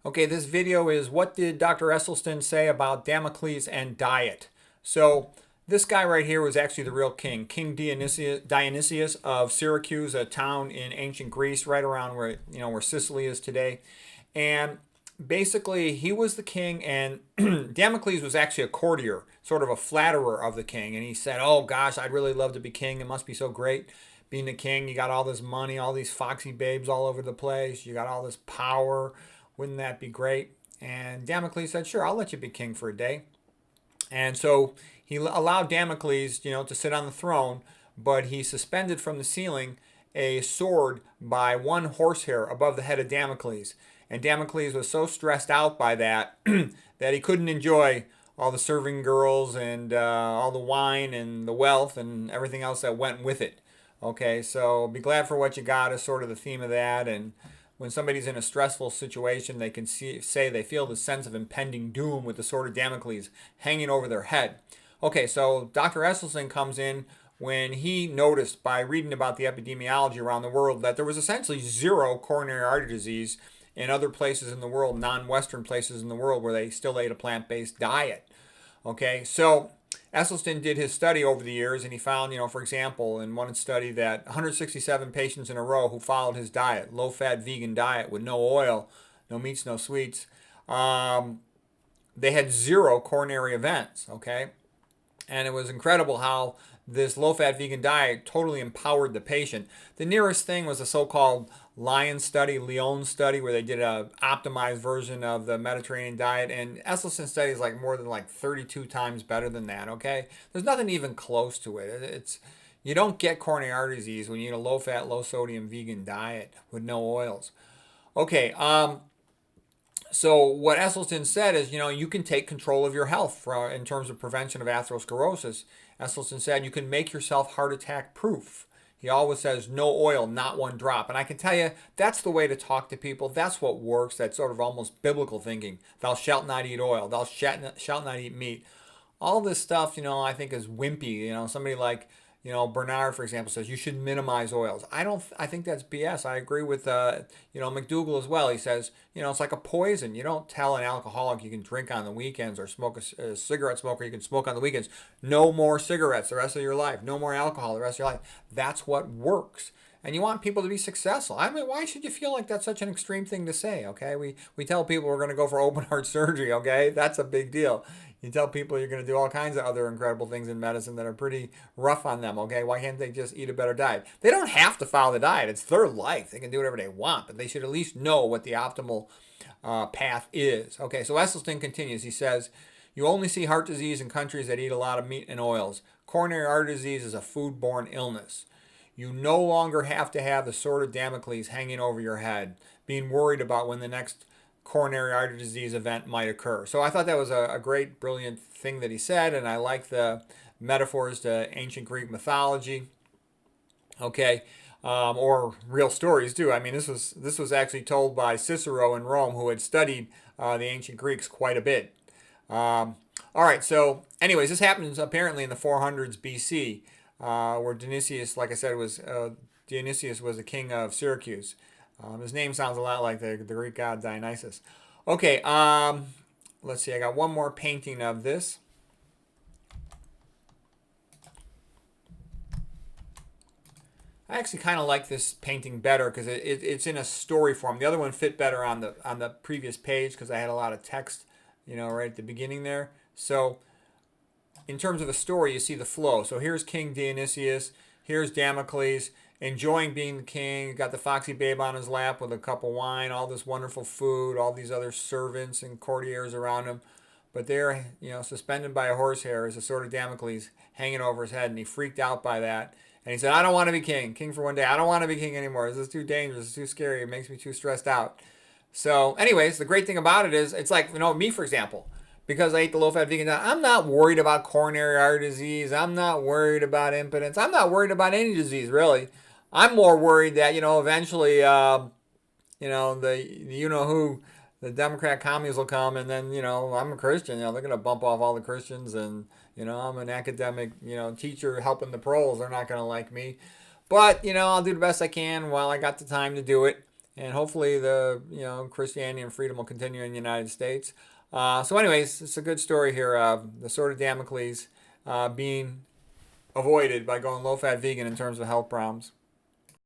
Okay, this video is what did Dr. Esselstyn say about Damocles and diet? So this guy right here was actually the real king, King Dionysius of Syracuse, a town in ancient Greece, right around where Sicily is today. And basically, he was the king, and Damocles was actually a courtier, sort of a flatterer of the king. And he said, "Oh gosh, I'd really love to be king. It must be so great being the king. You got all this money, all these foxy babes all over the place. You got all this power. Wouldn't that be great?" And Damocles said, "Sure, I'll let you be king for a day." And so he allowed Damocles, to sit on the throne, but he suspended from the ceiling a sword by one horsehair above the head of Damocles. And Damocles was so stressed out by that that he couldn't enjoy all the serving girls and all the wine and the wealth and everything else that went with it. Okay, so be glad for what you got is sort of the theme of that. And when somebody's in a stressful situation, they can say they feel the sense of impending doom with the sword of Damocles hanging over their head. Okay, so Dr. Esselstyn comes in when he noticed by reading about the epidemiology around the world that there was essentially zero coronary artery disease in other places in the world, non-Western places in the world where they still ate a plant-based diet. Okay, so Esselstyn did his study over the years, and he found, for example, in one study that 167 patients in a row who followed his diet, low-fat vegan diet with no oil, no meats, no sweets, they had zero coronary events, okay? And it was incredible how this low-fat vegan diet totally empowered the patient. The nearest thing was a so-called Lyon study, Lyon study, where they did an optimized version of the Mediterranean diet. And Esselstyn study is more than 32 times better than that, okay? There's nothing even close to it. You don't get coronary artery disease when you eat a low-fat, low-sodium vegan diet with no oils. Okay, so what Esselstyn said is, you can take control of your health in terms of prevention of atherosclerosis. Esselstyn said you can make yourself heart attack proof. He always says no oil, not one drop. And I can tell you, that's the way to talk to people. That's what works. That's sort of almost biblical thinking. Thou shalt not eat oil. Thou shalt not eat meat. All this stuff, I think is wimpy. Somebody like, Bernard, for example, says you should minimize oils. I think that's BS. I agree with, McDougall as well. He says, it's like a poison. You don't tell an alcoholic you can drink on the weekends or smoke a cigarette smoker you can smoke on the weekends. No more cigarettes the rest of your life. No more alcohol the rest of your life. That's what works. And you want people to be successful. I mean, why should you feel like that's such an extreme thing to say, okay? We tell people we're going to go for open heart surgery, okay? That's a big deal. You tell people you're going to do all kinds of other incredible things in medicine that are pretty rough on them, okay? Why can't they just eat a better diet? They don't have to follow the diet. It's their life. They can do whatever they want, but they should at least know what the optimal path is. Okay, so Esselstyn continues. He says, you only see heart disease in countries that eat a lot of meat and oils. Coronary artery disease is a food-borne illness. You no longer have to have the sword of Damocles hanging over your head, being worried about when the next coronary artery disease event might occur. So I thought that was a great, brilliant thing that he said, and I like the metaphors to ancient Greek mythology. Okay, or real stories too. I mean, this was actually told by Cicero in Rome, who had studied the ancient Greeks quite a bit. All right, so anyways, this happens apparently in the 400s BC. Where Dionysius, like I said, Dionysius was the king of Syracuse. His name sounds a lot like the Greek god Dionysius. Okay, let's see. I got one more painting of this. I actually kind of like this painting better because it's in a story form. The other one fit better on the previous page because I had a lot of text, right at the beginning there. So in terms of the story, you see the flow. So here's King Dionysius, here's Damocles, enjoying being the king. Got the foxy babe on his lap with a cup of wine, all this wonderful food, all these other servants and courtiers around him. But there, suspended by a horsehair is a sword of Damocles hanging over his head, and he freaked out by that. And he said, I don't want to be king for one day. I don't want to be king anymore. This is too dangerous. It's too scary. It makes me too stressed out. So anyways, the great thing about it is, it's like, me, for example, because I ate the low-fat vegan diet, I'm not worried about coronary artery disease. I'm not worried about impotence. I'm not worried about any disease, really. I'm more worried that, eventually, the Democrat commies will come, and then, I'm a Christian. They're going to bump off all the Christians, and, I'm an academic, teacher helping the pros. They're not going to like me. But, I'll do the best I can while I got the time to do it. and hopefully the Christianity and freedom will continue in the United States. So anyways, it's a good story here of the sword of Damocles being avoided by going low-fat vegan in terms of health problems.